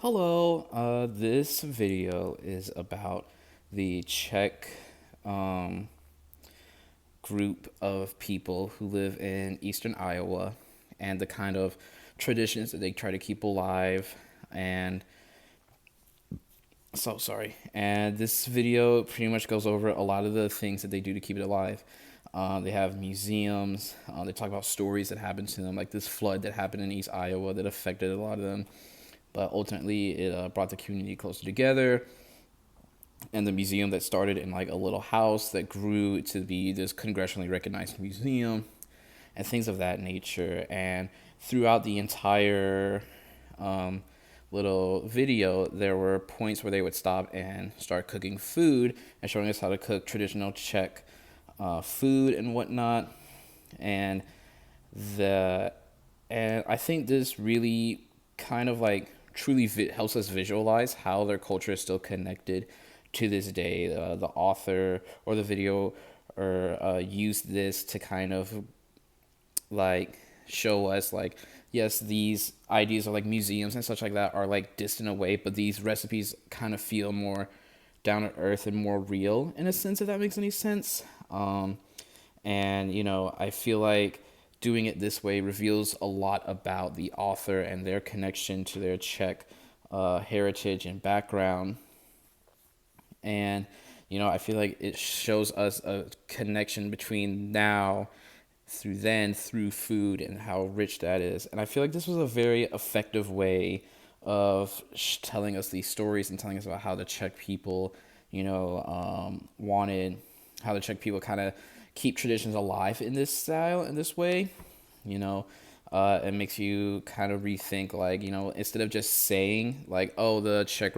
Hello, this video is about the Czech um, group of people who live in eastern Iowa and the kind of traditions that they try to keep alive. And so sorry. And this video pretty much goes over a lot of the things that they do to keep it alive. They have museums. They talk about stories that happened to them, like this flood that happened in East Iowa that affected a lot of them. But ultimately, it brought the community closer together. And the museum that started in like a little house that grew to be this congressionally recognized museum and things of that nature. And throughout the entire um, little video, there were points where they would stop and start cooking food and showing us how to cook traditional Czech food and whatnot. And the and I think this really kind of like truly helps us visualize how their culture is still connected to this day. The author or the video or used this to kind of like show us like yes, these ideas of like museums and such like that are like distant away, but these recipes kind of feel more down to earth and more real in a sense, if that makes any sense. And I feel like doing it this way reveals a lot about the author and their connection to their Czech heritage and background. And I feel like it shows us a connection between now through then through food and how rich that is. And I feel like this was a very effective way of telling us these stories and telling us about how the Czech people, wanted how the Czech people kind of keep traditions alive in this style, in this way. You know, it makes you kind of rethink, like, instead of just saying, like, oh, the Czech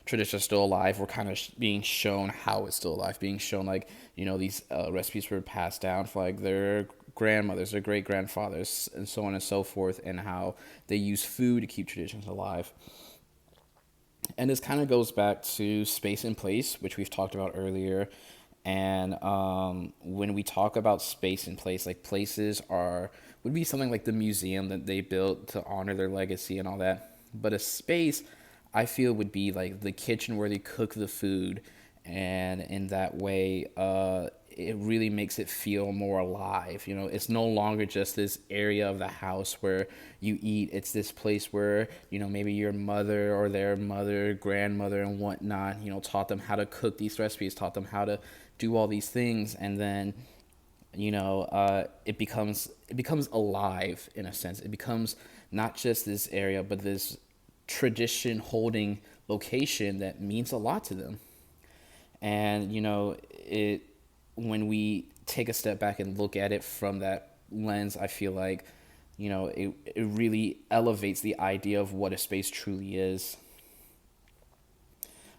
tradition is still alive, we're kind of being shown how it's still alive, being shown, like, these recipes were passed down for, like, their grandmothers, their great grandfathers, and so on and so forth, and how they use food to keep traditions alive. And this kind of goes back to space and place, which we've talked about earlier. And when we talk about space and place, like places would be something like the museum that they built to honor their legacy and all that. But a space, I feel, would be like the kitchen where they cook the food, and in that way, it really makes it feel more alive. It's no longer just this area of the house where you eat. It's this place where, maybe your mother or their mother, grandmother, and whatnot, taught them how to cook these recipes, taught them how to do all these things, and then it becomes alive in a sense. It becomes not just this area, but this tradition holding location that means a lot to them. And it when we take a step back and look at it from that lens, I feel like it really elevates the idea of what a space truly is.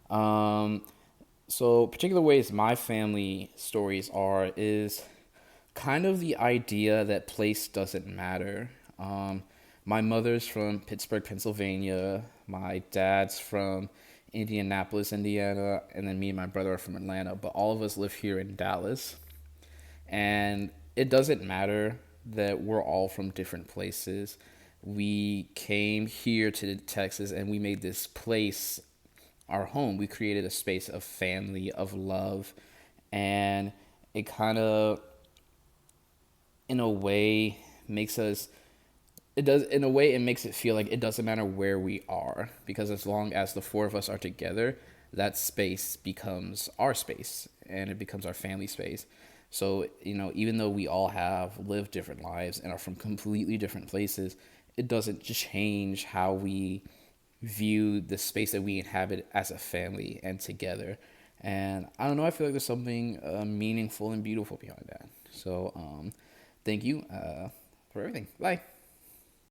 um so particular ways my family stories are is kind of the idea that place doesn't matter. My mother's from Pittsburgh, Pennsylvania. My dad's from Indianapolis, Indiana, and then me and my brother are from Atlanta. But all of us live here in Dallas, and it doesn't matter that we're all from different places. We came here to Texas, and we made this place our home. We created a space of family, of love, and it kind of, in a way, makes us it does in a way it makes it feel like it doesn't matter where we are, because as long as the four of us are together, that space becomes our space and it becomes our family space. So even though we all have lived different lives and are from completely different places, it doesn't change how we view the space that we inhabit as a family and together. And I don't know, I feel like there's something meaningful and beautiful behind that. So thank you for everything. Bye.